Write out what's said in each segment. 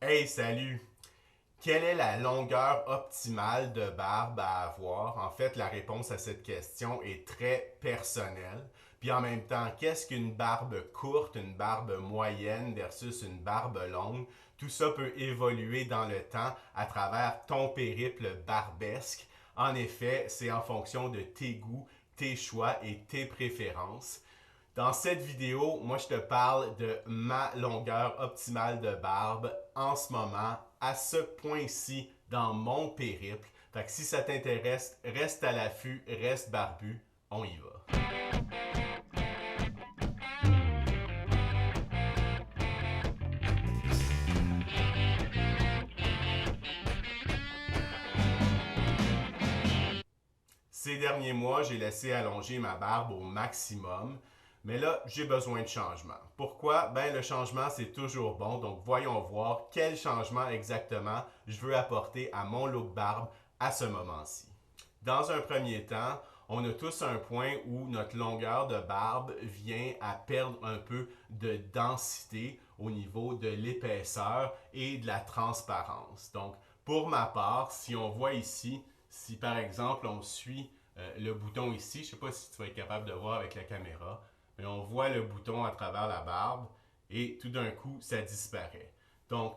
Hey, salut! Quelle est la longueur optimale de barbe à avoir? En fait, la réponse à cette question est très personnelle. Puis en même temps, qu'est-ce qu'une barbe courte, une barbe moyenne versus une barbe longue? Tout ça peut évoluer dans le temps à travers ton périple barbesque. En effet, c'est en fonction de tes goûts, tes choix et tes préférences. Dans cette vidéo, moi je te parle de ma longueur optimale de barbe en ce moment, à ce point-ci dans mon périple. Fait que si ça t'intéresse, reste à l'affût, reste barbu, on y va. Ces derniers mois, j'ai laissé allonger ma barbe au maximum, mais là, j'ai besoin de changement. Pourquoi? Ben, le changement, c'est toujours bon, donc voyons voir quel changement exactement je veux apporter à mon look barbe à ce moment-ci. Dans un premier temps, on a tous un point où notre longueur de barbe vient à perdre un peu de densité au niveau de l'épaisseur et de la transparence. Donc, pour ma part, si on voit ici, si par exemple on suit le bouton ici, je ne sais pas si tu vas être capable de voir avec la caméra, mais on voit le bouton à travers la barbe et tout d'un coup, ça disparaît. Donc,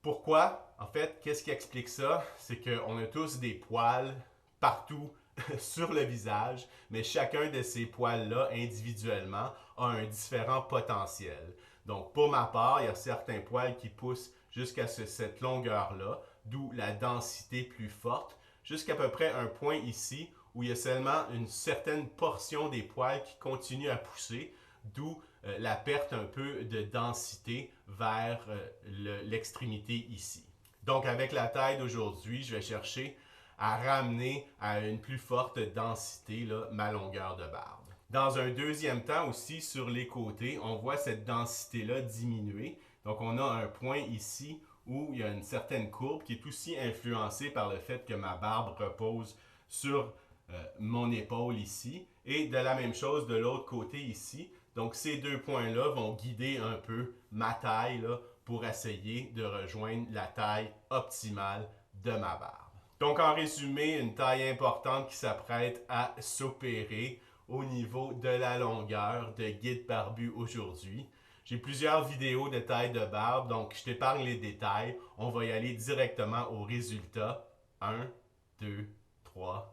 pourquoi? En fait, qu'est-ce qui explique ça? C'est qu'on a tous des poils partout sur le visage, mais chacun de ces poils-là, individuellement, a un différent potentiel. Donc, pour ma part, il y a certains poils qui poussent jusqu'à cette longueur-là, d'où la densité plus forte, jusqu'à peu près un point ici où il y a seulement une certaine portion des poils qui continue à pousser, d'où la perte un peu de densité vers l'extrémité ici. Donc avec la taille d'aujourd'hui, je vais chercher à ramener à une plus forte densité là, ma longueur de barbe. Dans un deuxième temps aussi, sur les côtés, on voit cette densité-là diminuer. Donc on a un point ici où il y a une certaine courbe qui est aussi influencée par le fait que ma barbe repose sur mon épaule ici. Et de la même chose de l'autre côté ici. Donc ces deux points-là vont guider un peu ma taille là, pour essayer de rejoindre la taille optimale de ma barbe. Donc en résumé, une taille importante qui s'apprête à s'opérer au niveau de la longueur de Guide Barbu aujourd'hui. J'ai plusieurs vidéos de taille de barbe, donc je t'épargne les détails. On va y aller directement au résultat. 1, 2, 3.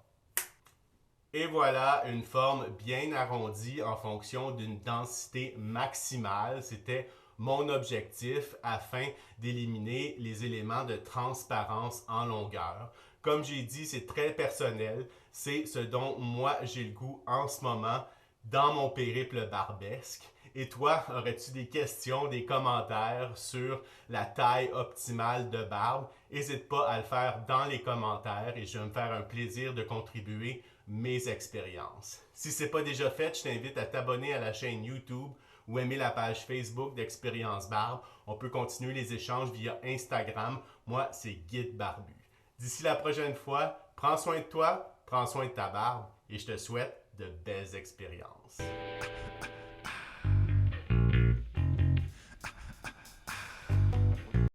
Et voilà une forme bien arrondie en fonction d'une densité maximale. C'était mon objectif afin d'éliminer les éléments de transparence en longueur. Comme j'ai dit, c'est très personnel. C'est ce dont moi j'ai le goût en ce moment dans mon périple barbesque. Et toi, aurais-tu des questions, des commentaires sur la taille optimale de barbe? N'hésite pas à le faire dans les commentaires et je vais me faire un plaisir de contribuer mes expériences. Si ce n'est pas déjà fait, je t'invite à t'abonner à la chaîne YouTube ou aimer la page Facebook d'Expérience Barbe. On peut continuer les échanges via Instagram. Moi, c'est Guide Barbu. D'ici la prochaine fois, prends soin de toi, prends soin de ta barbe et je te souhaite de belles expériences.